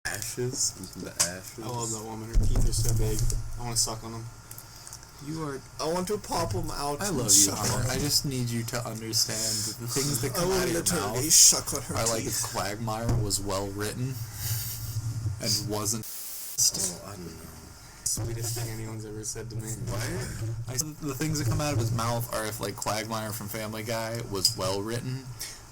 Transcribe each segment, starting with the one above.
Ashes? The ashes? I love that woman. Her teeth are so big. I want to suck on them. I want to pop them out. I love you, Hunter. I just need you to understand that the things that come out of your mouth suck on her are teeth. like if Quagmire was well written and wasn't. Oh, I don't know. Sweetest thing anyone's ever said to me. What? The things that come out of his mouth are if like Quagmire from Family Guy was well written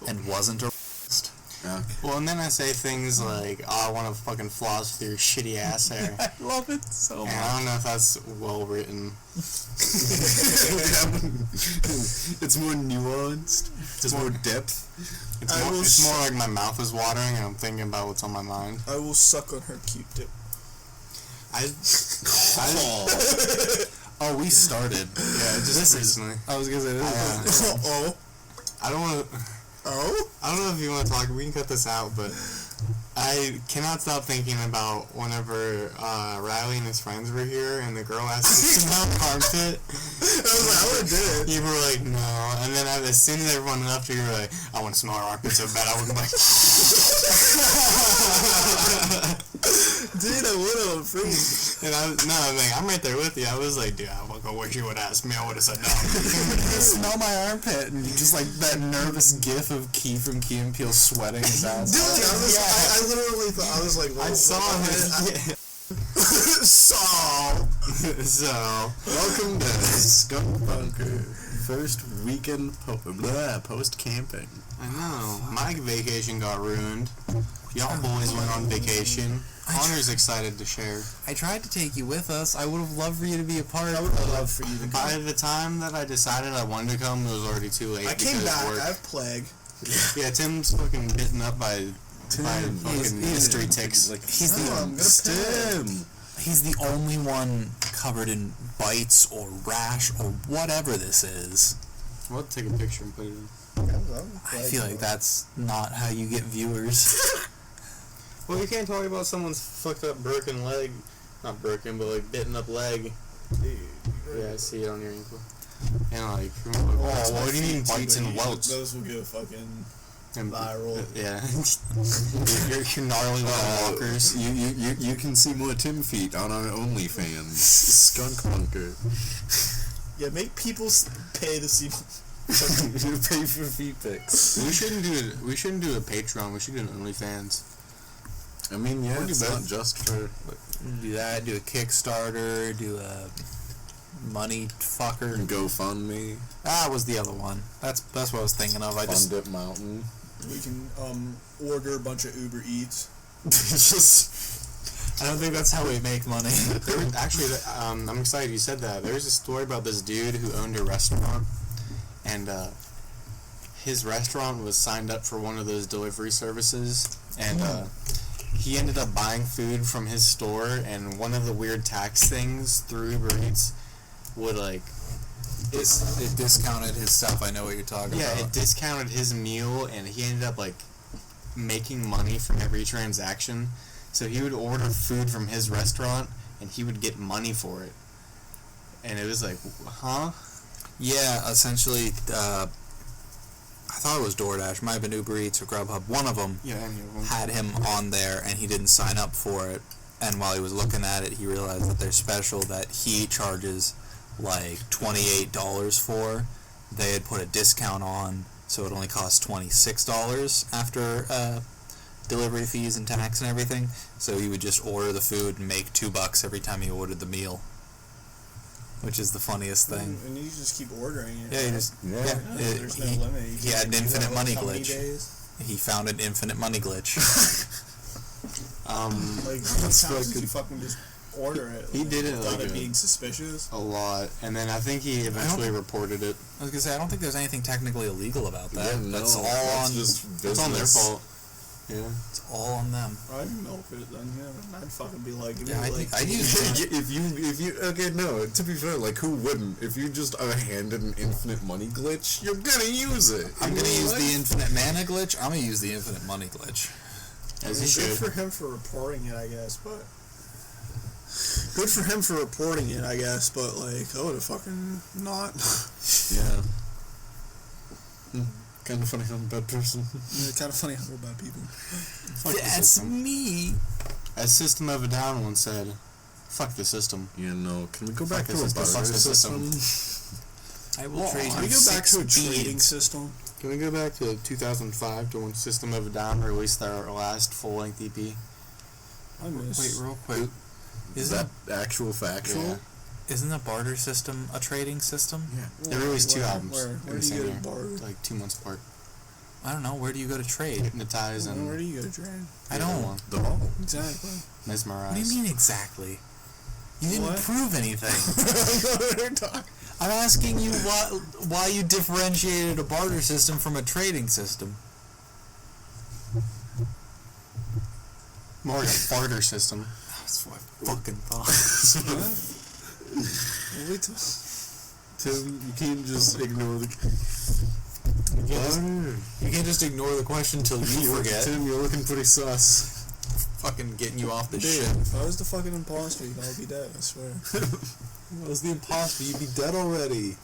and wasn't a racist. Okay. Well, and then I say things like, "Oh, I want to fucking floss with your shitty ass hair." I love it so much. And I don't know if that's well written. It's more nuanced. There's more depth. It's more like my mouth is watering and I'm thinking about what's on my mind. I will suck on her Q-tip. Oh, we started. Yeah, just recently. I was gonna say this. I don't want to. I don't know if you want to talk. We can cut this out, but I cannot stop thinking about whenever Riley and his friends were here, and the girl asked us to smell the armpit. I was like, I would do it. You were like, no, and then as soon as everyone left, you were like, I want to smell her armpit so bad. I would like. Dude, I would have freeze. And I'm right there with you. I was like, dude, I wish you would ask me. I would have said no. You smell my armpit, and you just like that nervous gif of Key from Key and Peele sweating his ass. Dude, I literally thought, I was like, well, I saw him. So, Welcome to Skunk Bunker. First weekend post-camping. I know. My vacation got ruined. Y'all boys went on vacation. Hunter's excited to share. I tried to take you with us. I would have loved for you to be a part. I would have loved for you to come. By the time that I decided I wanted to come, it was already too late. I came back. I have plague. Yeah, Tim's fucking bitten up by fucking mystery ticks. He's the only one covered in bites or rash or whatever this is. We'll take a picture and put it in. I feel like that's not how you get viewers. Well, you can't talk about someone's fucked up broken leg. Not broken, but like bitten up leg. Yeah, I see it on your ankle. And like, what do you mean bites and welts? Those will go fucking And viral. Yeah. Your gnarly little walkers. You can see more Tim feet on our OnlyFans. Skunk Bunker. Yeah, make people pay to see. Pay for feet pics. We shouldn't do a Patreon. We should do an OnlyFans. I mean, yeah, We'll do it's both. not just for... Do that, do a Kickstarter, do a money fucker. GoFundMe. That was the other one. That's what I was thinking of. Fun Dip Mountain. We can order a bunch of Uber Eats. I don't think that's how we make money. I'm excited you said that. There's a story about this dude who owned a restaurant, and his restaurant was signed up for one of those delivery services, and he ended up buying food from his store, and one of the weird tax things through Uber Eats would like... It discounted his stuff. I know what you're talking about. Yeah, it discounted his meal, and he ended up like making money from every transaction. So he would order food from his restaurant, and he would get money for it. And it was like, huh? Yeah, essentially, I thought it was DoorDash. Might have been Uber Eats or Grubhub. One of them had him on there, and he didn't sign up for it. And while he was looking at it, he realized that their special that he charges like $28 for, they had put a discount on, so it only cost $26 after delivery fees and tax and everything. So he would just order the food and make $2 every time he ordered the meal, which is the funniest thing. And you just keep ordering it. Yeah, There's no limit. He had an infinite money glitch. Days? He found an infinite money glitch. Like, sometimes you fucking just order it. He did it without like it being suspicious. a lot, and then I think he eventually reported it. I was gonna say, I don't think there's anything technically illegal about that. Yeah, That's all that's on. just It's on their business. fault. Yeah. It's all on them. I'd milk it then, yeah. I'd fucking be like, Yeah, I'd use If you okay, no, to be fair, like, who wouldn't? If you just are handed an infinite money glitch, you're gonna use it. I'm gonna use the infinite mana glitch. I'm gonna use the infinite money glitch. As he good should. for him for reporting it, I guess, but... Good for him for reporting it, I guess, but, like, I would've fucking not. Yeah. Kind of funny, I'm a bad person. It's kind of funny how we're bad people. That's me. As System of a Down once said, fuck the system. You know, can we go back to a Fuck barter the system? I will trade Can we you go back to a 6 trading beads. system? Can we go back to 2005 to when System of a Down released their last full-length EP? I miss. Wait, real quick. Is that actual factual? Yeah. Isn't the barter system a trading system? Yeah. They released 2 albums. Where in do the you same go year, to barter? like 2 months apart. I don't know. Where do you go to trade? Hypnotize and Where do you go to trade? I don't. The ball. Exactly. Mesmerize. What do you mean exactly? You didn't What? prove anything. I'm asking you why you differentiated a barter system from a trading system. More like a barter system. That's what I fucking thought. What we t- Tim, you can't just ignore the. You can't just ignore the question until you forget. Tim, you're looking pretty sus. Fucking getting you off the Dude, ship. if I was the fucking imposter, you'd all be dead, I swear. I was the imposter. You'd be dead already.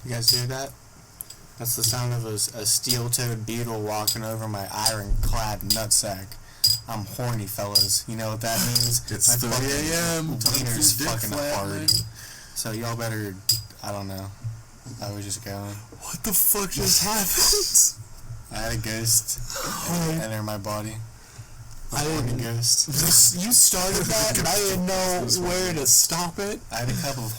You guys hear that? That's the sound of a steel-toed beetle walking over my iron-clad nutsack. I'm horny, fellas. You know what that means? It's My 3 a.m. Time for wiener's dick fucking flapping. hard. So y'all better, I don't know. I was just going. What the fuck just happened? I had a ghost enter my body. I Horny didn't. ghost. You started that, and I didn't know where to stop it. I had a cup of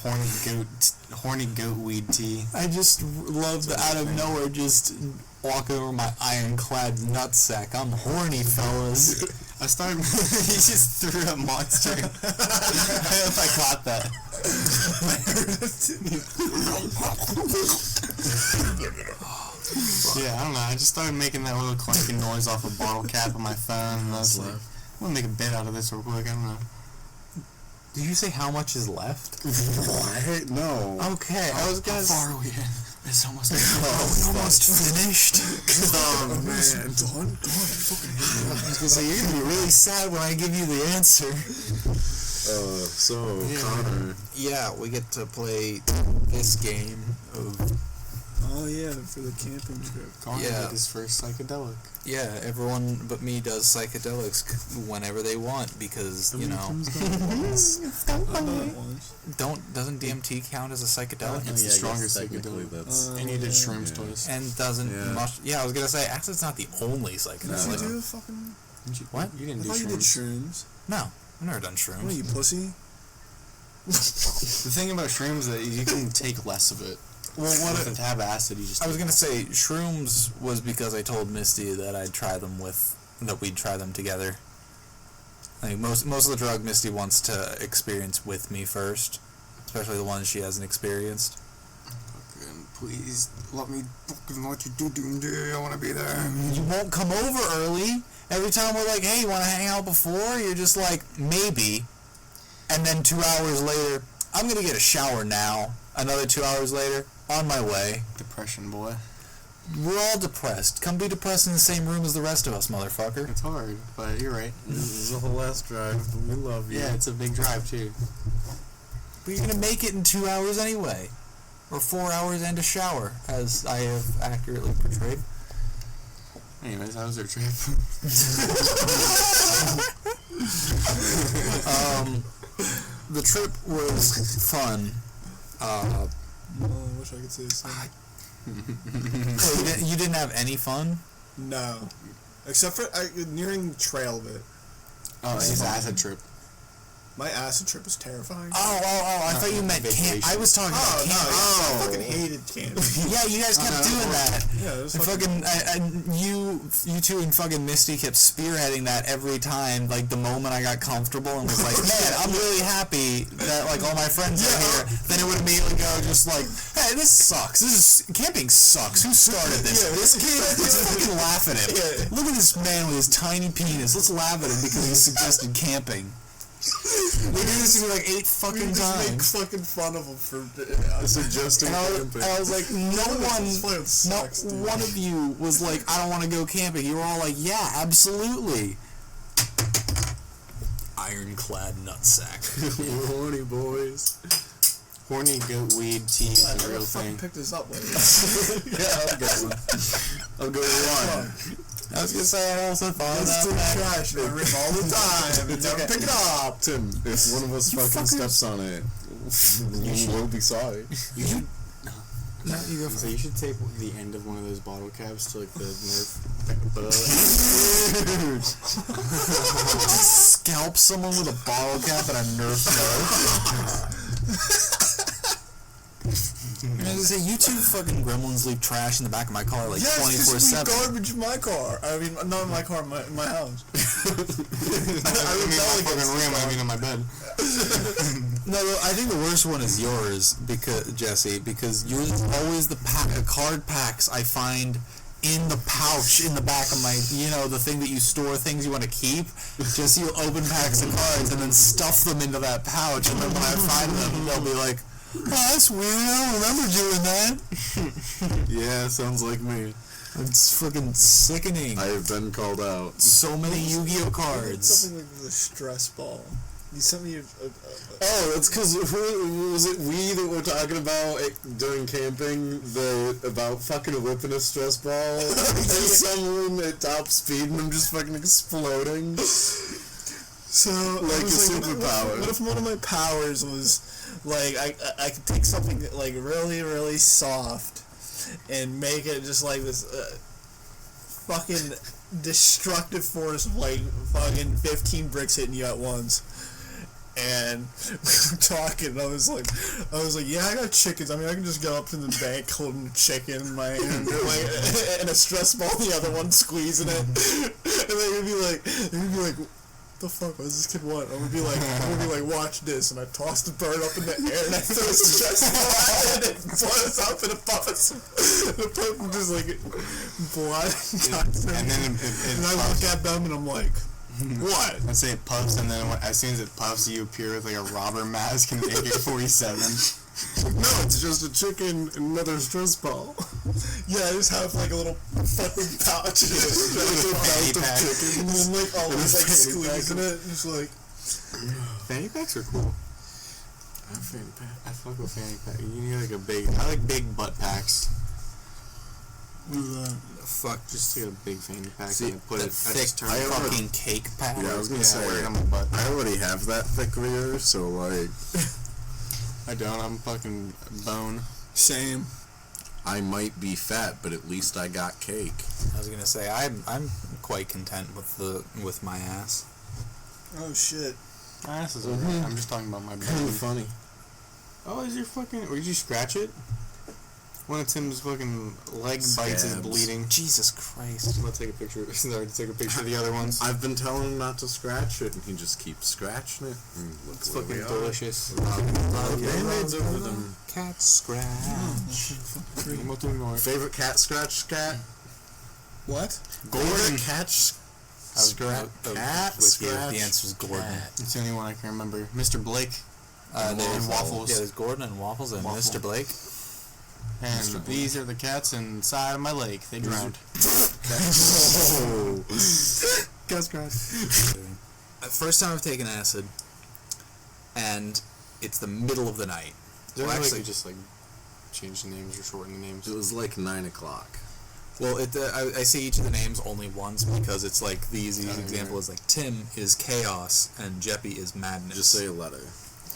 horny goat weed tea. I just love the out of nowhere just walking over my ironclad nutsack. I'm horny, fellas. I started. He just threw a monster. I don't know if I caught that. Yeah, I don't know. I just started making that little clanking noise off a bottle cap on my phone, and I was like, I'm gonna make a bit out of this real quick. I don't know. Did you say how much is left? What? No. Okay, I was gonna. How far are we in? It's almost. We almost finished. Oh, man. Done? I was gonna say, you're gonna be really sad when I give you the answer. So, Connor. Yeah, we get to play this game of. Oh, yeah, for the camping trip. Connor Yeah. did his first psychedelic. Yeah, everyone but me does psychedelics whenever they want because, you know. I've done it once. Doesn't DMT count as a psychedelic? It's the strongest psychedelic. That's. And you did shrooms Yeah. twice. And doesn't Yeah. I was gonna say acid's not the only Did psychedelic. you do fucking... What? You I didn't do thought you did shrooms. shrooms. No, I've never done What are shrooms. you, pussy? The thing about shrooms is that you can take less of it. Well, what With a tab of acid, you just. I was gonna say shrooms was because I told Misty that we'd try them together. Like most of the drug Misty wants to experience with me first, especially the ones she hasn't experienced. Fucking please let me fucking let you do I want to be there. You won't come over early. Every time we're like, hey, you want to hang out before? You're just like, maybe. And then 2 hours later, I'm going to get a shower now. Another 2 hours later, on my way. Depression, boy. We're all depressed. Come be depressed in the same room as the rest of us, motherfucker. It's hard, but you're right. This is a whole ass drive, but we love you. Yeah, it's a big drive, too. But you're going to make it in 2 hours anyway. Or 4 hours and a shower, as I have accurately portrayed. Anyways, how was your trip? The trip was fun. Oh, I wish I could say the same. You didn't have any fun? No. Except for nearing trail of it. Oh, his acid trip. My acid trip was terrifying. Oh, I thought you meant camp. I was talking about Oh, no, camp. I fucking hated camping. Yeah, you guys kept doing that. Yeah, it was And you two and fucking Misty kept spearheading that every time, like, the moment I got comfortable and was like, man, I'm really happy that, like, all my friends are here. Then it would immediately go just like, hey, this sucks. Camping sucks. Who started this? This kid, let's fucking laugh at him. Look at this man with his tiny penis. Let's laugh at him because he suggested camping. We do this to me like 8 fucking times. Make fucking fun of him for Suggesting camping. And I was like, not sucks, dude. one of you was like, I don't want to go camping. You were all like, yeah, absolutely. Ironclad nutsack. We're horny boys. Horny goat weed tea is a real thing. Pick this up later. Yeah, I'll go one. I was gonna say I also thought of It's that. trash. I rip all the time. It's Never okay. pick it up. Tim, if one of us fucking steps on it, we'll be sorry. You should. No, you go So you should tape the end of one of those bottle caps to like the Nerf. Scalp someone with a bottle cap and a Nerf gun. I was gonna say, you two fucking gremlins leave trash in the back of my car like 24/7. Garbage in my car. I mean, not in my car, in my house. I rebel against room. I mean, in my bed. No, I think the worst one is yours, because Jesse, because yours is always the card packs I find in the pouch in the back of my, the thing that you store things you want to keep. Just you'll open packs of cards and then stuff them into that pouch, and then when I find them, they'll be like, "Oh, that's weird. I don't remember doing that." Yeah, sounds like me. It's fucking sickening. I have been called out. So many Yu-Gi-Oh cards. Something like the stress ball. You sent me Oh, that's because was it we that were talking about it during camping about fucking whipping a stress ball and someone at top speed and I'm just fucking exploding. So Like a superpower. What if one of my powers was like I could take something like really really soft and make it just like this fucking destructive force of like fucking 15 bricks hitting you at once. And we were talking, and I was like, yeah, I got chickens. I mean, I can just go up to the bank holding a chicken in my hand, and a stress ball in the other one, squeezing it. And they would be like, what the fuck was this kid want? I would be like, watch this. And I toss the bird up in the air, and I throw a stress ball at it, and it blows up, and it puffs. The puff just like blood. And then and I look at them, and I'm like, what? I say it puffs, and then as soon as it puffs, you appear with like a robber mask and an AK-47. No, it's just a chicken and another stress ball. Yeah, I just have like a little fucking pouch of fanny pack. chickens, and then like always like fanny pack. squeezing it, just like. Fanny packs are cool. I have fanny pack. I fuck with fanny pack. You need like I like big butt packs. Fuck. Just get a big fanny pack See, and put the it. thick fucking cake pack. Yeah, I was gonna say, wear it on my butt. I already have that thick rear, so like, I don't. I'm fucking bone. Same. I might be fat, but at least I got cake. I was gonna say I'm quite content with my ass. Oh shit. My ass is alright. I'm just talking about my Kind bone. of funny. Oh, is your fucking? Or did you scratch it? One of Tim's fucking leg bites is Scabs. bleeding. Jesus Christ. I'm gonna take a picture. Sorry to take a picture of the other ones. I've been telling him not to scratch it, and he just keeps scratching it. And look It's where fucking we are. delicious. Band-Aids over them. Cat scratch. Favorite cat scratch cat? What? Favorite cat scratch? Cat With you. scratch? The answer's Gordon. It's the only one I can remember. Mr. Blake There's Waffles. Yeah, there's Gordon and Waffles and Waffle. Mr. Blake. And Mr. Blake. these are the cats inside of my lake. They drowned. Oh. Cat scratch. First time I've taken acid, and it's the middle of the night. Well, Well, actually, actually, just like change the names or shorten the names. It was like 9 o'clock. well, I say each of the names only once because it's like the easiest Oh, example yeah. is like Tim is chaos and Jeppy is madness. Just say a letter.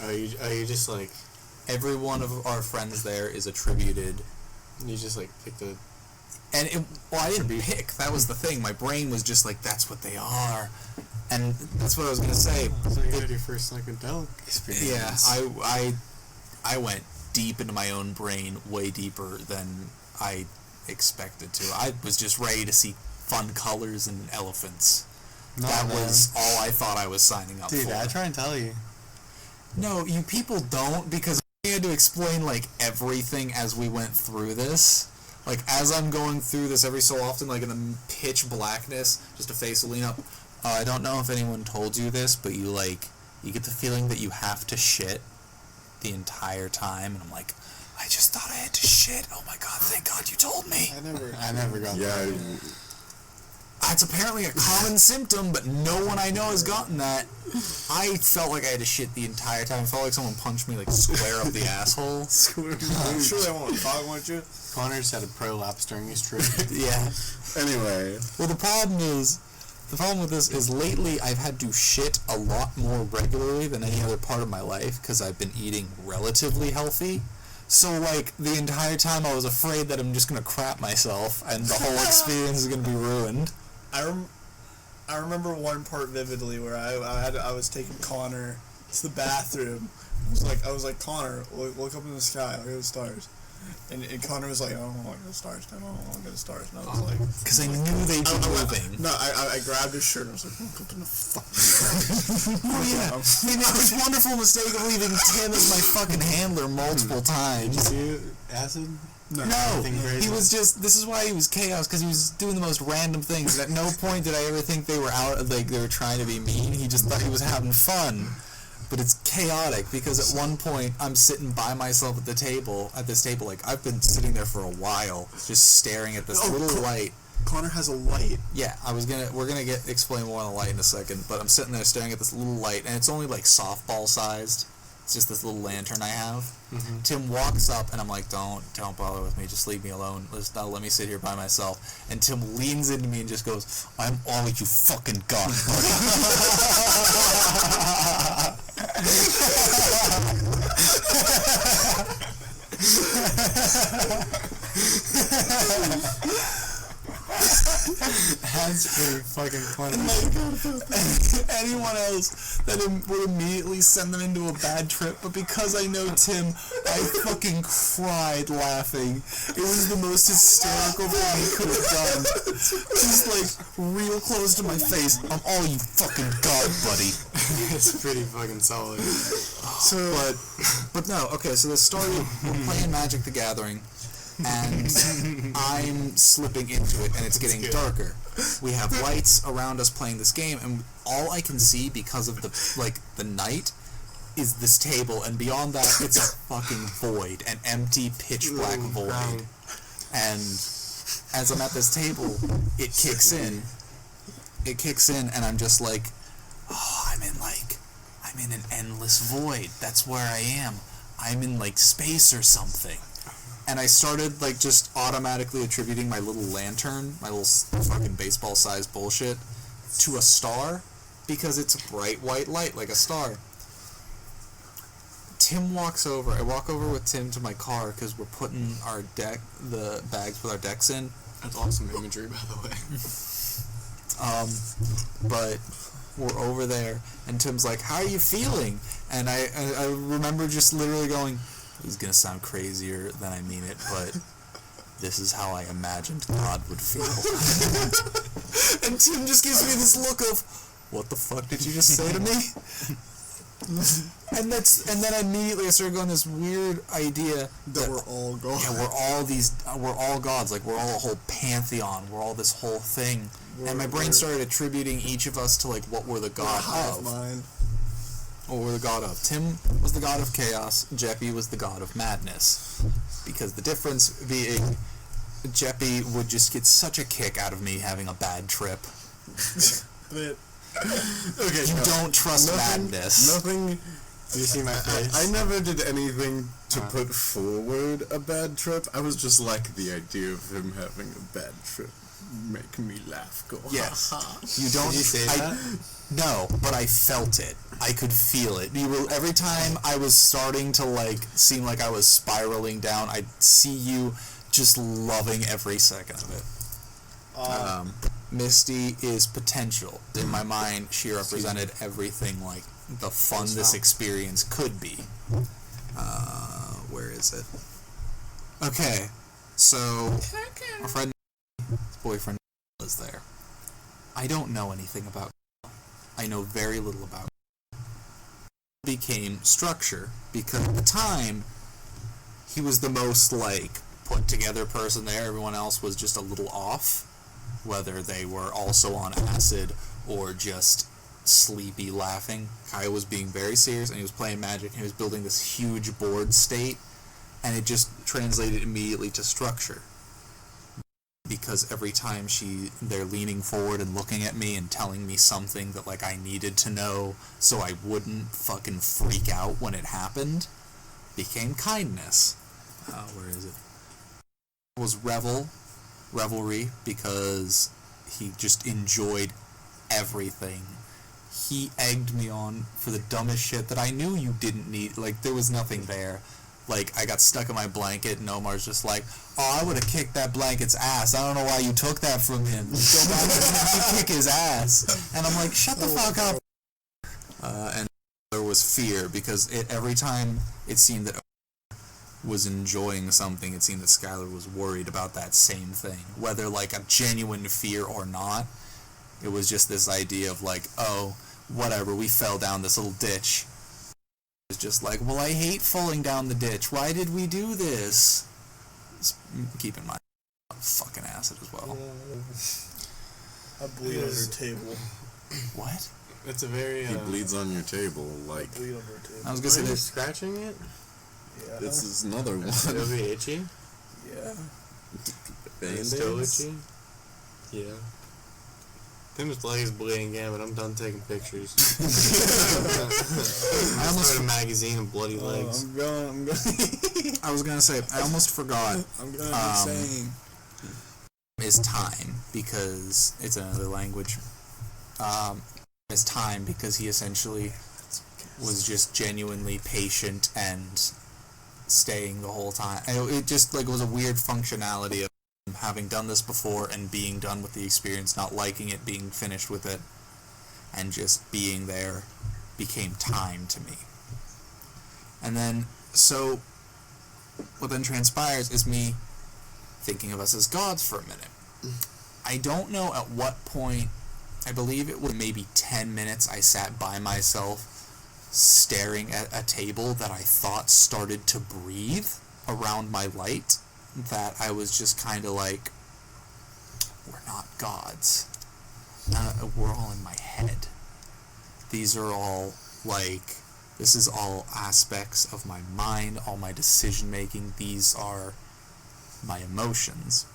Oh, you just like Every one of our friends there is attributed. you just like pick the. And I didn't pick. That was the thing. My brain was just like, that's what they are. And that's what I was going to say. So you had your first psychedelic experience. Yeah, I went deep into my own brain, way deeper than I expected to. I was just ready to see fun colors and elephants. That was all I thought I was signing up Dude, for. I try and tell you. No, you people don't, because I had to explain, like, everything as we went through this. Like, as I'm going through this every so often, like, in the pitch blackness, just a face will lean up. I don't know if anyone told you this, but you get the feeling that you have to shit the entire time, and I'm like, I just thought I had to shit. Oh my god, thank god you told me. I never got that. Yeah, it's apparently a common symptom, but no one I know has gotten that. I felt like I had to shit the entire time. I felt like someone punched me like square up the asshole. I'm sure they won't talk, won't you? Connor's had a prolapse during his trip. Yeah. Anyway. Well, the problem with this is lately I've had to shit a lot more regularly than any other part of my life because I've been eating relatively healthy. So, like, the entire time I was afraid that I'm just going to crap myself and the whole experience is going to be ruined. I remember one part vividly where I was taking Connor to the bathroom. I was like, Connor, look up in the sky, look at the stars. And Connor was like, I don't want to look at the stars. I don't want to look at the stars. And I was like... Because I knew they'd be moving. I grabbed his shirt and I was like, look up in the fucking sky. Oh, yeah. They made this wonderful mistake of leaving Tim as my fucking handler multiple times. Did you see acid? No, he was just, this is why he was chaos, because he was doing the most random things, and at no point did I ever think they were like, they were trying to be mean. He just thought he was having fun. But it's chaotic, because at one point, I'm sitting by myself at this table, like, I've been sitting there for a while, just staring at this little light. Connor has a light. Yeah, we're gonna explain more on the light in a second, but I'm sitting there staring at this little light, and it's only like softball sized. It's just this little lantern I have. Mm-hmm. Tim walks up, and I'm like, don't bother with me, just leave me alone. Let me sit here by myself. And Tim leans into me and just goes, I'm all you fucking got, That's pretty fucking funny. Anyone else that would immediately send them into a bad trip, but because I know Tim, I fucking cried laughing. It was the most hysterical thing he could have done. Just like real close to my face. I'm all you fucking got, buddy. It's pretty fucking solid. So, but no. Okay, so this started. We're playing Magic the Gathering. And I'm slipping into it, and it's getting darker. We have lights around us playing this game, and all I can see because of the night is this table, and beyond that, it's a fucking void, an empty, pitch black void. And as I'm at this table, it kicks in, and I'm just like, oh, I'm in an endless void. That's where I am. I'm in like space or something. And I started, like, just automatically attributing my little lantern, my little fucking baseball-sized bullshit, to a star, because it's a bright white light, like a star. Tim walks over. I walk over with Tim to my car, because we're putting the bags with our decks in. That's awesome imagery, by the way. But we're over there, and Tim's like, how are you feeling? And I remember just literally going... This is going to sound crazier than I mean it, but this is how I imagined God would feel. And Tim just gives me this look of, what the fuck did you just say to me? And then immediately I started going this weird idea that we're all gods. Yeah, we're all gods. Like, we're all a whole pantheon. We're all this whole thing. And my brain started attributing each of us to, like, what we're the god of. Mine. What we're the god of. Tim was the god of chaos. Jeppy was the god of madness. Because the difference being, Jeppy would just get such a kick out of me having a bad trip. Don't trust madness. Nothing. Do you see my face? I never did anything to put forward a bad trip. I was just like the idea of him having a bad trip make me laugh. Go. Yes. You don't. Did you say that? No, but I felt it. I could feel it. Every time I was starting to, like, seem like I was spiraling down, I'd see you just loving every second of it. Misty is potential. In my mind, she represented everything, like, the fun this experience could be. Where is it? Okay, so our friend, his boyfriend, is there. I don't know anything about. I know very little about. Became structure because at the time he was the most like put together person there. Everyone else was just a little off, whether they were also on acid or just sleepy laughing. Kyle was being very serious and he was playing Magic and he was building this huge board state, and it just translated immediately to structure. because every time they're leaning forward and looking at me and telling me something that like I needed to know so I wouldn't fucking freak out when it happened, became kindness. Where is it? It was revelry, because he just enjoyed everything. He egged me on for the dumbest shit that I knew you didn't need. Like, there was nothing there. Like, I got stuck in my blanket, and Omar's just like, oh, I would have kicked that blanket's ass. I don't know why you took that from him. Go back and kick his ass. And I'm like, shut the fuck up. And there was fear, because every time it seemed that was enjoying something, it seemed that Skylar was worried about that same thing. Whether, like, a genuine fear or not, it was just this idea of, like, oh, whatever, we fell down this little ditch. It's just like, well, I hate falling down the ditch. Why did we do this? Just keep in mind, I'm fucking acid as well. I bleed on your table. What? It's a very... He bleeds on your table, like... I bleed on your table. I was gonna say, Are you there's... scratching it? Yeah. This is another one. It'll be itchy? Yeah. It's still itchy? Yeah. Tim's leg is bleeding again, but I'm done taking pictures. I almost wrote a magazine of bloody legs. I'm going. I was gonna say, I almost forgot. I'm going insane. Is time, because it's another language. Is time, because he essentially was just genuinely patient and staying the whole time. It just like was a weird functionality of having done this before and being done with the experience, not liking it, being finished with it, and just being there became time to me. And then, so, what then transpires is me thinking of us as gods for a minute. I don't know at what point, I believe it was maybe 10 minutes I sat by myself staring at a table that I thought started to breathe around my light, that I was just kind of like, we're not gods. We're all in my head. These are all, like, this is all aspects of my mind, all my decision making. These are my emotions.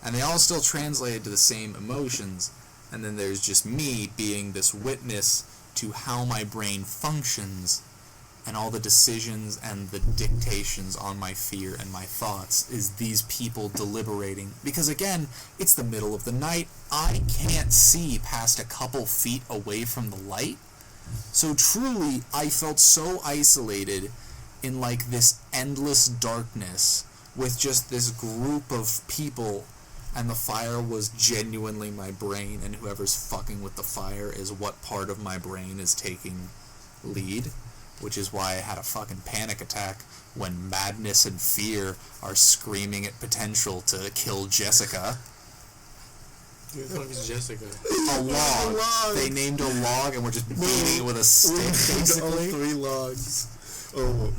And they all still translated to the same emotions. And then there's just me being this witness to how my brain functions, and all the decisions and the dictations on my fear and my thoughts is these people deliberating. Because again, it's the middle of the night. I can't see past a couple feet away from the light. So truly, I felt so isolated in like this endless darkness with just this group of people, and the fire was genuinely my brain, and whoever's fucking with the fire is what part of my brain is taking lead. Which is why I had a fucking panic attack when madness and fear are screaming at potential to kill Jessica. Who the fuck is Jessica? A log. They named a log and we're just beating it with a stick, basically. 3 logs.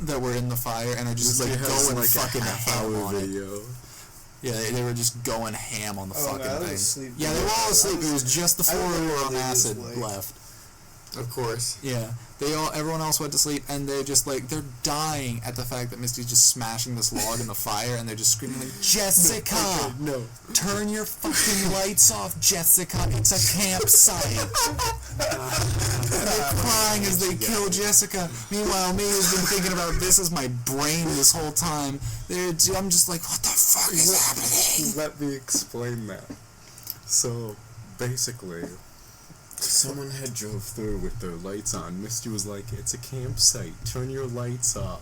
That were in the fire, and they're just like going like fucking ham on video. it. Yeah, they were just going ham on the fucking thing. Asleep. Yeah, they were all asleep. It was just the 4 who were on acid left. Of course. Yeah. Everyone else went to sleep, and they're just like, they're dying at the fact that Misty's just smashing this log in the fire, and they're just screaming like, Jessica! No. Turn your fucking lights off, Jessica! It's a campsite! And they're crying as they kill Jessica. Meanwhile, me, who's been thinking about this as my brain this whole time, I'm just like, what the fuck is happening? Let me explain that. So, basically, someone had drove through with their lights on. Misty was like, it's a campsite, turn your lights off.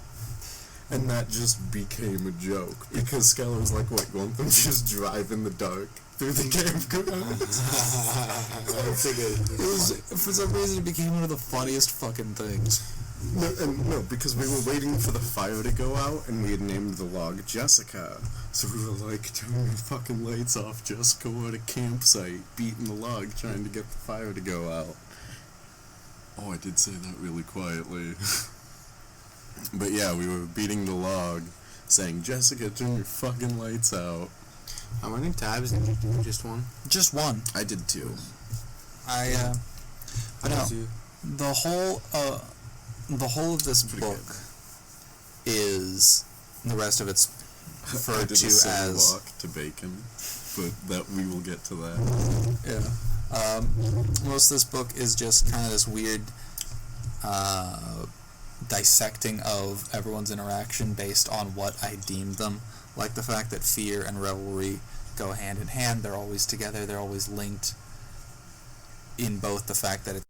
And that just became a joke, because Skylar was like, what, going from just drive in the dark through the campground? For some reason, it became one of the funniest fucking things. No, because we were waiting for the fire to go out, and we had named the log Jessica. So we were like, turn your fucking lights off, Jessica. We're at a campsite, beating the log, trying to get the fire to go out. Oh, I did say that really quietly. But yeah, we were beating the log, saying, Jessica, turn your fucking lights out. How many tabs did you do? Just one? Just one. I did 2. I know. The whole of this book is, the rest of it's referred to as walk to bacon, but that we will get to that. Yeah. Most of this book is just kind of this weird dissecting of everyone's interaction based on what I deemed them, like the fact that fear and revelry go hand in hand. They're always together. They're always linked in both the fact that it's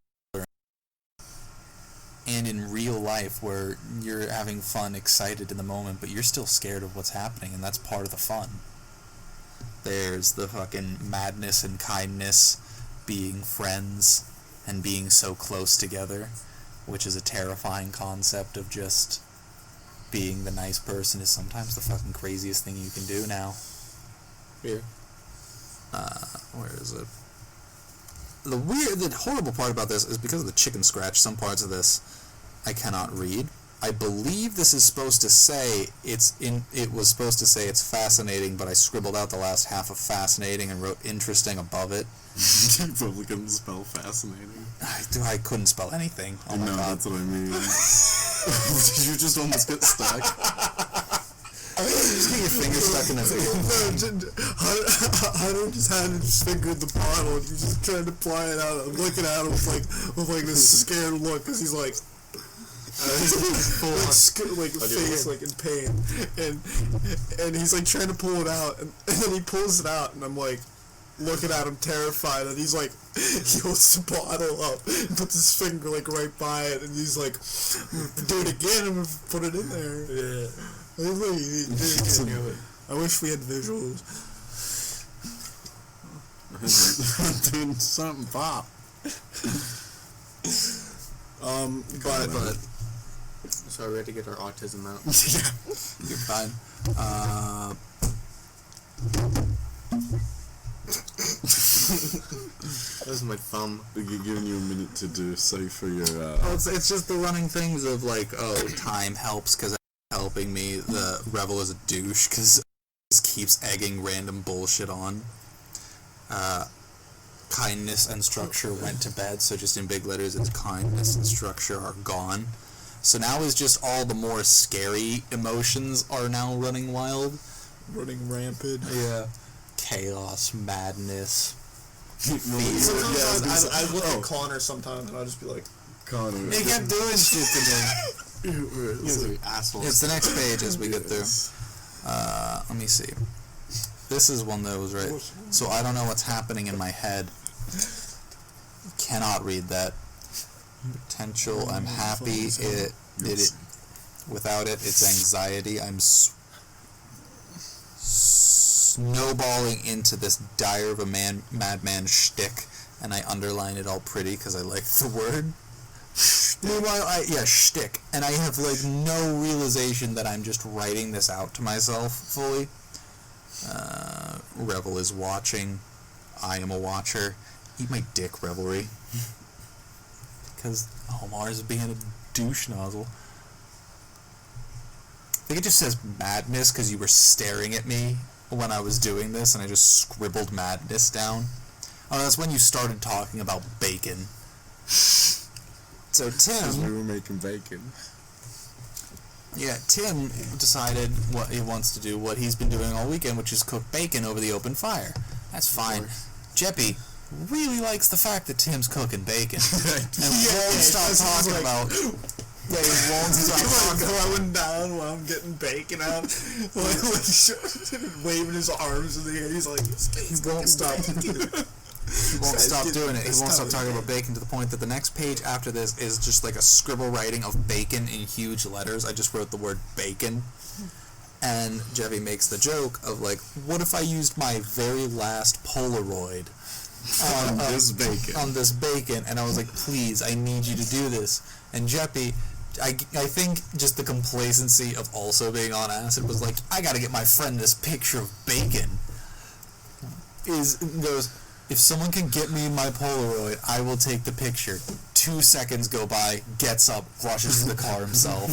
and in real life where you're having fun, excited in the moment, but you're still scared of what's happening, and that's part of the fun. There's the fucking madness and kindness, being friends and being so close together, which is a terrifying concept of just being the nice person is sometimes the fucking craziest thing you can do now. Here. Where is it? The horrible part about this is because of the chicken scratch, some parts of this I cannot read. I believe this is supposed to say it was supposed to say it's fascinating, but I scribbled out the last half of fascinating and wrote interesting above it. You probably couldn't spell fascinating. I couldn't spell anything. Oh my God. That's what I mean. Did you just almost get stuck? Just get your finger stuck in his ear. Hunter just had his finger in the bottle, and he's just trying to pry it out. I'm looking at him with this scared look, because he's like, face like in pain, and he's like trying to pull it out, and then he pulls it out, and I'm like looking at him terrified, and he's like, he holds the bottle up and puts his finger like right by it, and he's like, do it again, I'm gonna put it in there. Yeah. I wish we had visuals. I'm doing something pop. But so we had to get our autism out. Yeah, you're fine. That was my thumb. We're giving you a minute to decipher your. It's just the running things of like, time helps because helping me. The Revel is a douche because just keeps egging random bullshit on. Kindness and structure went to bed, so just in big letters, it's kindness and structure are gone. So now is just all the more scary emotions are now running wild. Running rampant. Yeah. Chaos, madness. Sometimes I look at Connor sometimes and I'll just be like, Connor. He kept doing shit to me. He's an asshole. It's the next page as we get through. Let me see. This is one that was right. So I don't know what's happening in my head. Cannot read that. Potential. I'm happy. Without it, it's anxiety. I'm snowballing into this dire of a madman shtick, and I underline it all pretty because I like the word. Meanwhile, shtick, and I have like no realization that I'm just writing this out to myself fully. Revel is watching. I am a watcher. Eat my dick, Revelry. Because Omar is being a douche nozzle. I think it just says madness because you were staring at me when I was doing this, and I just scribbled madness down. Oh, that's when you started talking about bacon. So Tim... we were making bacon. Yeah, Tim decided what he wants to do, what he's been doing all weekend, which is cook bacon over the open fire. That's fine. Jeppy really likes the fact that Tim's cooking bacon. And won't stop talking about... Yeah, he won't stop talking throwing down while I'm getting bacon out. Waving his arms in the air. He's like, he won't stop. He won't stop doing it. He won't stop talking about bacon to the point that the next page after this is just like a scribble writing of bacon in huge letters. I just wrote the word bacon. And Jeffy makes the joke of like, what if I used my very last Polaroid on this bacon? And I was like, please, I need you to do this. And Jeppy, I think just the complacency of also being on acid was like, I gotta get my friend this picture of bacon. Goes, if someone can get me my Polaroid, I will take the picture. 2 seconds go by, gets up, rushes to the car himself,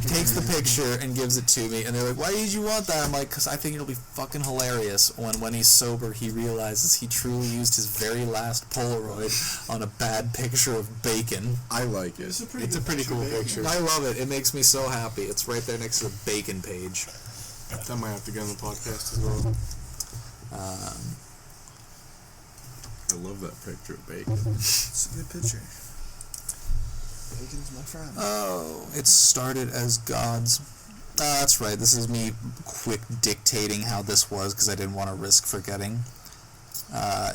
takes the picture and gives it to me, and they're like, why did you want that? I'm like, because I think it'll be fucking hilarious when he's sober he realizes he truly used his very last Polaroid on a bad picture of bacon. I like it. It's a pretty cool picture. I love it. It makes me so happy. It's right there next to the bacon page. That might have to go on the podcast as well. I love that picture of bacon. It's a good picture. Bacon's my friend. Oh, it started as gods. That's right. This is me quick dictating how this was because I didn't want to risk forgetting.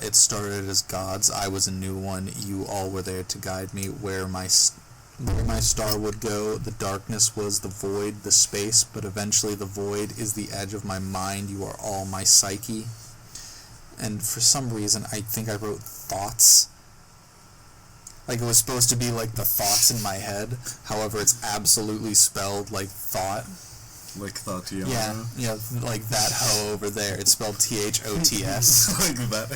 It started as gods. I was a new one. You all were there to guide me where my star would go. The darkness was the void, the space, but eventually the void is the edge of my mind. You are all my psyche. And for some reason, I think I wrote thoughts. Like, it was supposed to be like the thoughts in my head. However, it's absolutely spelled like thought. Like Tatiana? Yeah, like that hoe over there. It's spelled THOTS. Like that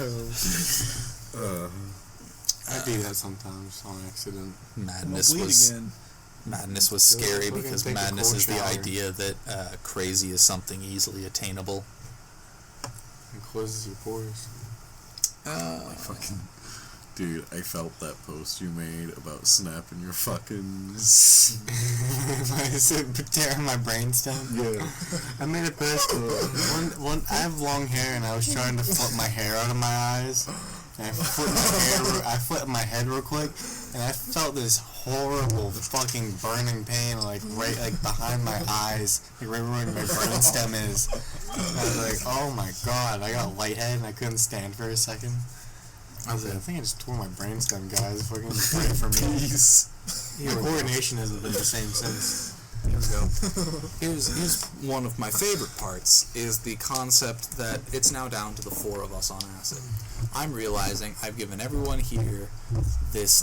hoe. I do that sometimes on accident. Madness was scary because madness is the idea that crazy is something easily attainable. It closes your pores. Dude, I felt that post you made about snapping your fucking... tearing my brainstem? Yeah. I made a post. I have long hair and I was trying to flip my hair out of my eyes. And I flipped my head real quick and I felt this horrible fucking burning pain right behind my eyes, like right where my brainstem is. And I was like, oh my god, I got lightheaded and I couldn't stand for a second. I was like, I think I just tore my brainstem, guys. Fucking pray for me. Your coordination hasn't been the same since. Here we go. Here's one of my favorite parts, is the concept that it's now down to the four of us on acid. I'm realizing I've given everyone here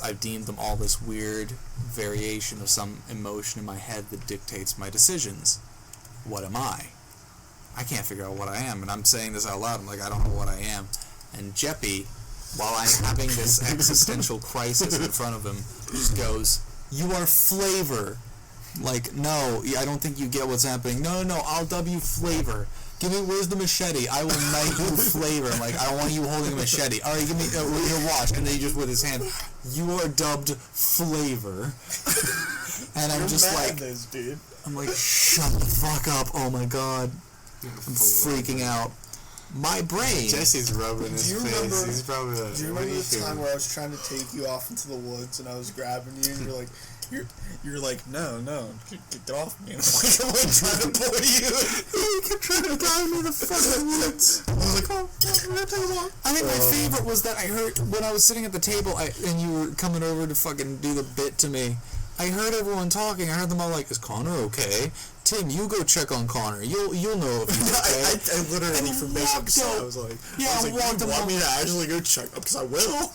I've deemed them all this weird variation of some emotion in my head that dictates my decisions. What am I? I can't figure out what I am, and I'm saying this out loud. I'm like, I don't know what I am. And Jeppy, while I'm having this existential crisis in front of him, just goes, "You are flavor." Like, no, I don't think you get what's happening. No, I'll dub you flavor. Where's the machete? I will knight you flavor. I'm like, I don't want you holding a machete. All right, give me your watch. And then he just with his hand, you are dubbed flavor. And I'm just like, dude. I'm like, shut the fuck up. Oh my god. I'm freaking out. My brain. Jesse's rubbing his face. He's probably like, do you remember the time where I was trying to take you off into the woods and I was grabbing you and you're like, no, get off me. I'm like trying to pull you. You kept trying to guide me the fucking woods. I was like, oh, I'm gonna take a walk. I think my favorite was that I heard, when I was sitting at the table and you were coming over to fucking do the bit to me, I heard everyone talking. I heard them all like, is Connor okay? Tim, you go check on Connor. You'll know if he's okay. I literally from basics, I was like, you want me to actually go check up? Because I will.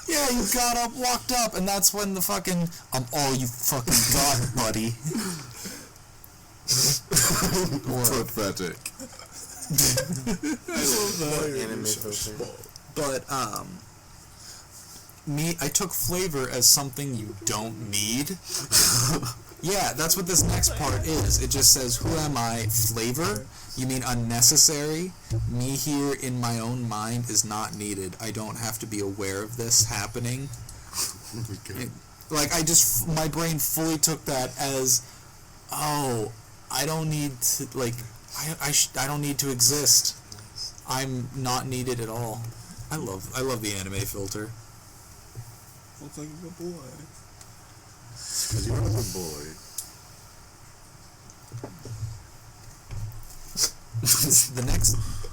Yeah, you got up, walked up, and that's when the fucking, I'm all you fucking got, buddy. Pathetic. I love that anime filter. But, I took flavor as something you don't need. Yeah, that's what this next part is. It just says, who am I? Flavor? You mean unnecessary? Me here in my own mind is not needed. I don't have to be aware of this happening. Oh my god. My brain fully took that as, oh, I don't need to, I don't need to exist. I'm not needed at all. I love the anime filter. Looks like a good boy. Because you're a good boy.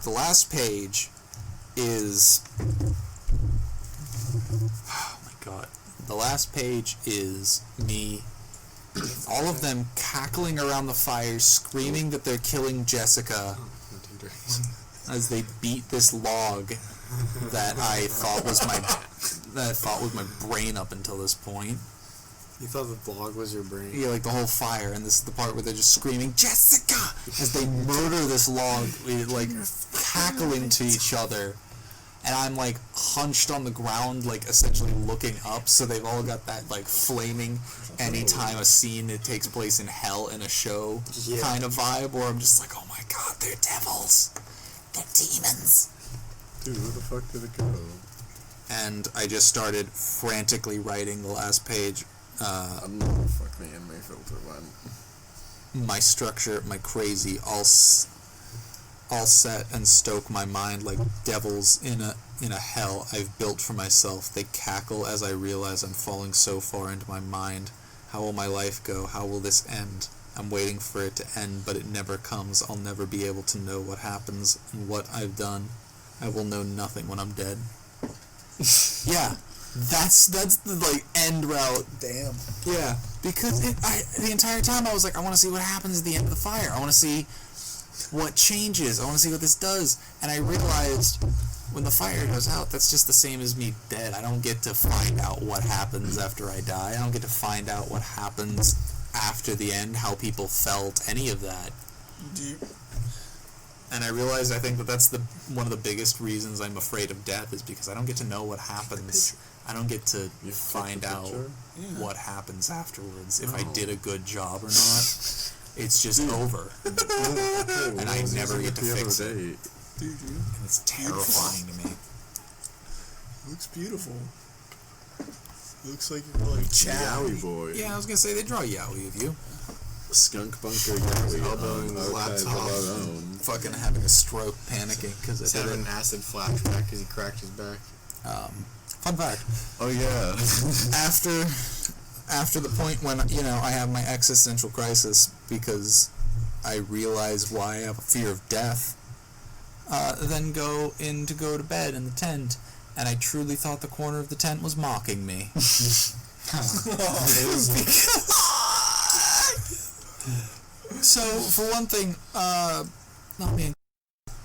The last page is, oh my god, the last page is me, all of them cackling around the fire, screaming that they're killing Jessica as they beat this log that I thought was my brain up until this point. You thought the vlog was your brain? Yeah, like the whole fire, and this is the part where they're just screaming, Jessica! As they murder this log, like, cackling to each other. And I'm, like, hunched on the ground, like, essentially looking up, so they've all got that, like, flaming anytime a scene that takes place in hell in a show kind of vibe, where I'm just like, oh my god, they're devils! They're demons! Dude, where the fuck did it go? And I just started frantically writing the last page. I don't know where the fuck the anime filter went. my structure, my crazy, all set and stoke my mind like devils in a hell I've built for myself. They cackle as I realize I'm falling so far into my mind. How will my life go? How will this end? I'm waiting for it to end, but it never comes. I'll never be able to know what happens and what I've done. I will know nothing when I'm dead. Yeah, that's the like end route. Damn. Yeah, because the entire time I was like, I want to see what happens at the end of the fire. I want to see what changes. I want to see what this does. And I realized when the fire goes out, that's just the same as me dead. I don't get to find out what happens after I die. I don't get to find out what happens after the end, how people felt, any of that. And I realized, I think that's one of the biggest reasons I'm afraid of death, is because I don't get to know what happens. I don't get to find out what happens afterwards, if I did a good job or not. It's just over. And I never get to fix it. And it's terrifying to me. Looks beautiful. Looks like you're like Yowie boy. Yeah, I was gonna say they draw Yowie of you. Skunk Bunker Yowie. Elbowing the laptop. Fucking having a stroke, panicking because He's having an acid flashback because he cracked his back. Fun fact. Oh yeah. After the point when I have my existential crisis because I realize why I have a fear of death, then go to bed in the tent, and I truly thought the corner of the tent was mocking me. So, for one thing, not me and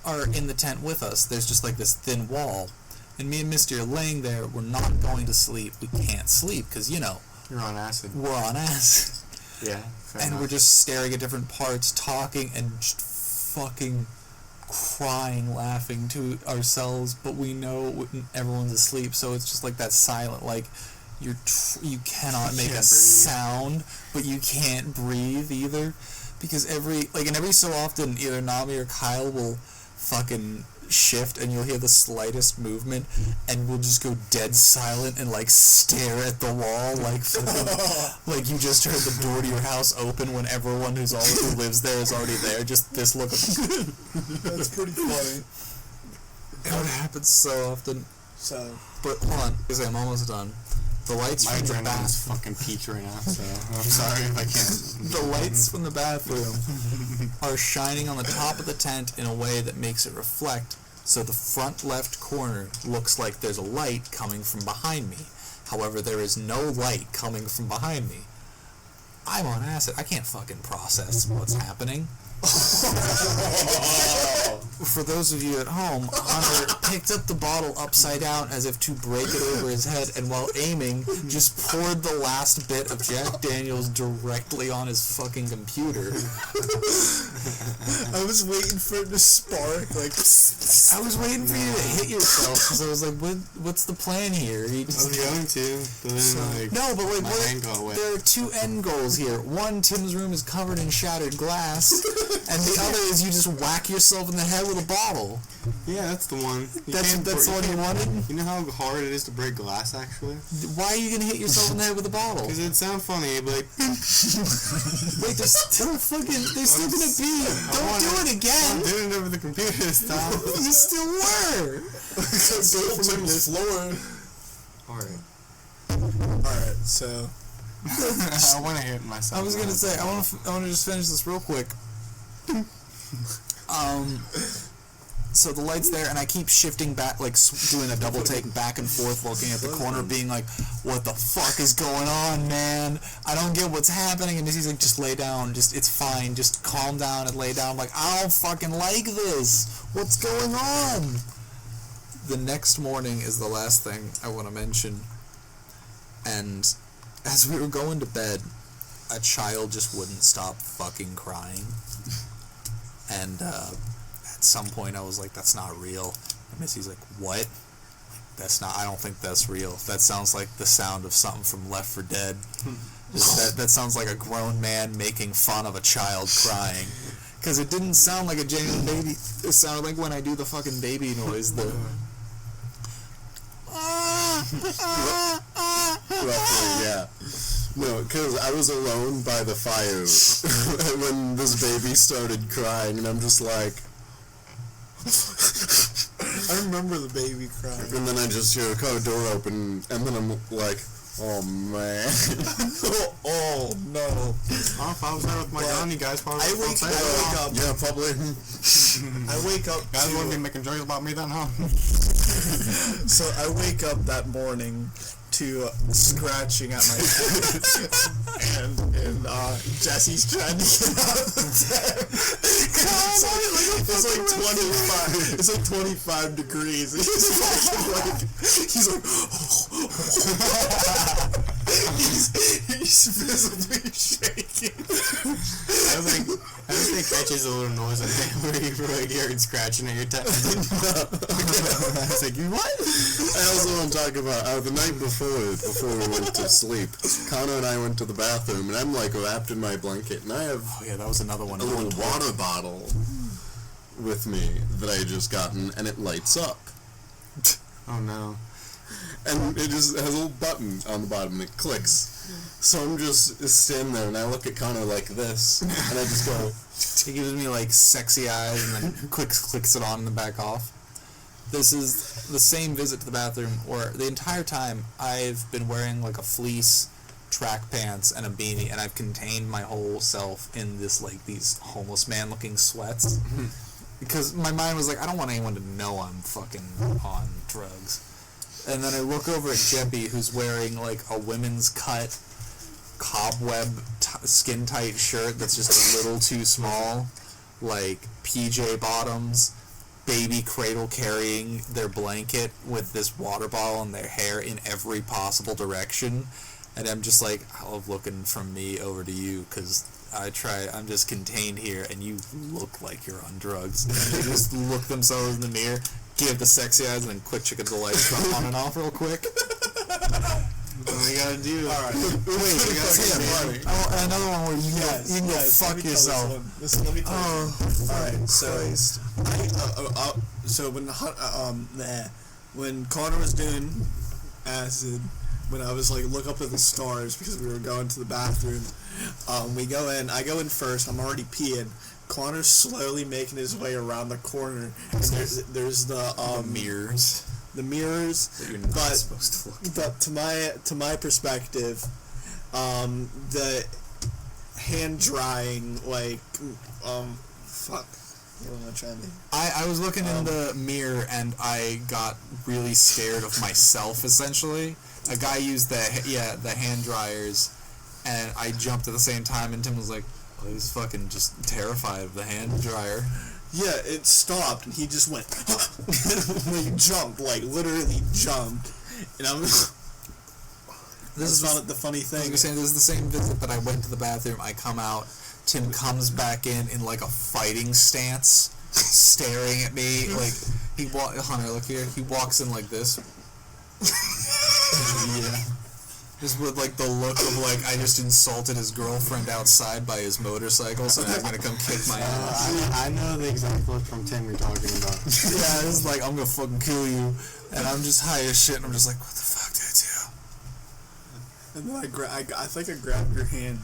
are in the tent with us. There's just like this thin wall, and me and Misty are laying there. We're not going to sleep. We can't sleep because, You're on acid. we're on acid. Yeah. And we're just staring at different parts, talking, and just fucking crying, laughing to ourselves, but we know everyone's asleep, so it's just like that silent, like, you cannot make a sound, but you can't breathe either, because every so often, either Nami or Kyle will fucking shift, and you'll hear the slightest movement, and we'll just go dead silent and like stare at the wall, like fucking, like you just heard the door to your house open when everyone who lives there is already there. Just this look of. That's pretty funny. It happens so often. So, but hold on, because I'm almost done. The lights My from the adrenaline's fucking peaked right now, so I'm sorry if I can't. The lights from the bathroom are shining on the top of the tent in a way that makes it reflect, so the front left corner looks like there's a light coming from behind me. However, there is no light coming from behind me. I'm on acid. I can't fucking process what's happening. For those of you at home, Hunter picked up the bottle upside down as if to break it over his head, and while aiming, just poured the last bit of Jack Daniels directly on his fucking computer. I was waiting for it to spark, like. I was waiting for you to hit yourself, because I was like, what's the plan here? I was going to, but then no, but like, my hand got wet. there are two end goals here. One, Tim's room is covered in shattered glass, and the other is you just whack yourself in the head with a bottle. Yeah, that's the one. That's the one you wanted? You know how hard it is to break glass, actually? Why are you going to hit yourself in the head with a bottle? Because it'd sound funny, it'd be like... Wait, there's still going to be... Don't do it again! I'm doing it over the computer this time. You still were! Alright, so... I want to hit myself. I was going to say, I want to just finish this real quick. So the light's there, and I keep shifting back, like doing a double take back and forth, looking at the corner, being like, what the fuck is going on, man? I don't get what's happening. And Missy's like, just lay down, it's fine, just calm down and lay down. I'm like, I don't fucking like this. What's going on? The next morning is the last thing I want to mention. And as we were going to bed, a child just wouldn't stop fucking crying. And at some point I was like, that's not real. And Missy's like, what? That's not, I don't think that's real. That sounds like the sound of something from Left 4 Dead. That sounds like a grown man making fun of a child crying. Because it didn't sound like a genuine baby. It sounded like when I do the fucking baby noise, the... Roughly, yeah. No, because I was alone by the fire when this baby started crying, and I'm just like... I remember the baby crying. And then I just hear a car door open, and then I'm like, oh man. Oh no. Oh, if I was there with my gun, you guys probably I wake up. Yeah, probably. I wake up. Guys wouldn't be making jokes about me then, huh? So I wake up that morning to scratching at my head, and Jesse's trying to get out of the bed. It's like 25 degrees. And he's like he's visibly shaking. I was think catches a little noise on there where you like heard scratching at your temples. I was like, you what? I also want to talk about the night before we went to sleep. Connor and I went to the bathroom, and I'm like wrapped in my blanket, and I have that was another one. a little water bottle with me that I had just gotten, and it lights up. Oh no. And it just has a little button on the bottom, and it clicks. So I'm just standing there, and I look at Connor like this, and I just go... He gives me like sexy eyes and then clicks it on and then back off. This is the same visit to the bathroom where the entire time I've been wearing like a fleece, track pants, and a beanie, and I've contained my whole self in this like these homeless man looking sweats. Because my mind was like, I don't want anyone to know I'm fucking on drugs. And then I look over at Jeppy, who's wearing like a women's cut cobweb skin tight shirt that's just a little too small, like PJ bottoms, baby cradle carrying their blanket with this water bottle and their hair in every possible direction. And I'm just like, I love looking from me over to you because I'm just contained here and you look like you're on drugs. And they just look themselves in the mirror, give the sexy eyes, and then quick chicken the lights on and off real quick. What we gotta do? Alright. Wait, we gotta say Another one where you can go fuck yourself. Let me tell you. Alright, so when Connor was doing acid, when I was like look up at the stars because we were going to the bathroom, we go in. I go in first. I'm already peeing. Connor's slowly making his way around the corner, and there's the mirrors. The mirrors, that you're not supposed to look at. But to my perspective, the hand drying fuck. What am I trying to? I was looking in the mirror and I got really scared of myself. Essentially, a guy used the hand dryers, and I jumped at the same time. And Tim was like, "Oh, he's fucking just terrified of the hand dryer." Yeah, it stopped, and he just went, like, jumped, like, literally jumped, and I'm, this is not the funny thing. I was saying, this is the same visit that I went to the bathroom, I come out, Tim comes back in like a fighting stance, staring at me, like, Hunter, look here, he walks in like this. Yeah. Just with, like, the look of, like, I just insulted his girlfriend outside by his motorcycle, so he's gonna come kick my ass. I know the exact look from Tim you're talking about. Yeah, it's like, I'm gonna fucking kill you. And I'm just high as shit, and I'm just like, what the fuck did I do? And then I think I grabbed your hand.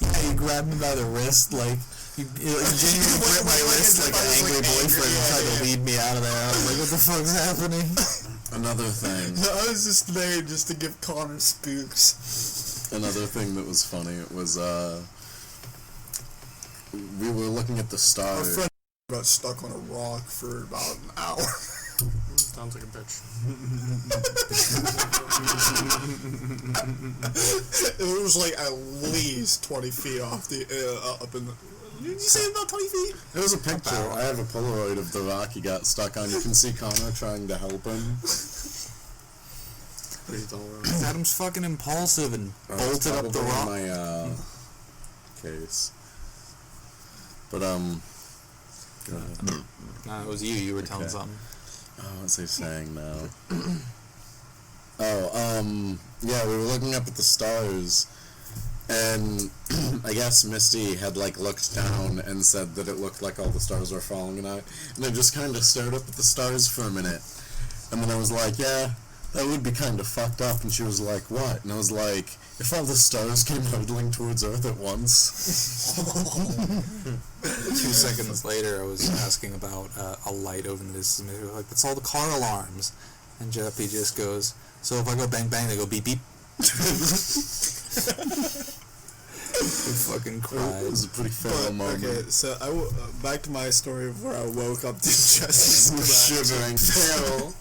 Yeah, you grabbed me by the wrist, like, you genuinely gripped my wrist like an angry boyfriend and tried to lead me out of there. I was like, what the fuck's happening? Another thing. I was just there just to give Connor spooks. Another thing that was funny was, we were looking at the stars. Our friend got stuck on a rock for about an hour. Sounds like a bitch. It was like at least 20 feet off the, up in the... Did you say about 20 feet? There was a picture. I have a Polaroid of the rock he got stuck on. You can see Connor trying to help him. Adam's fucking impulsive and bolted up the rock. My case. But go ahead. No, it was you. You were telling something. Oh, what's he saying now? Yeah, we were looking up at the stars, and I guess Misty had, like, looked down and said that it looked like all the stars were falling, and I just kind of stared up at the stars for a minute, and then I was like, yeah, that would be kind of fucked up. And she was like, what? And I was like, if all the stars came hurtling towards Earth at once. 2 seconds later, I was asking about a light over in the distance. They were like, that's all the car alarms. And Jeffy just goes, so if I go bang bang, they go beep beep. I fucking cried. It was a pretty fair moment. Okay, so back to my story of where I woke up to Jesse's shivering. Feral.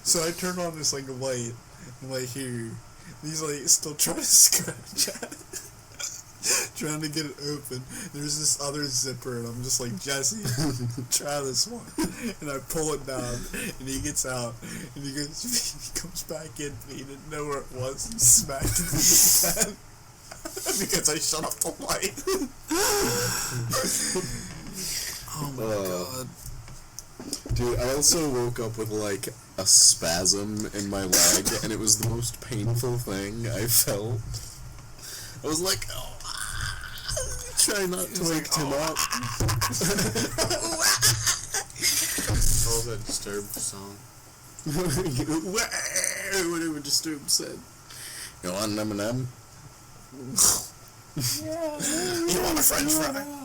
So I turned on this like light, and like here, he's like still trying to scratch at it. Trying to get it open. There's this other zipper, and I'm just like, Jesse, try this one. And I pull it down, and he gets out, and he comes back in, and he didn't know where it was. He smacked me with the pen because I shut off the light. Oh my god. Dude, I also woke up with like a spasm in my leg, and it was the most painful thing I felt. I was like, oh. Try not to wake Tim up. All that Disturbed song. Whatever Disturbed said. You want an M&M? Yeah. You want a French fry?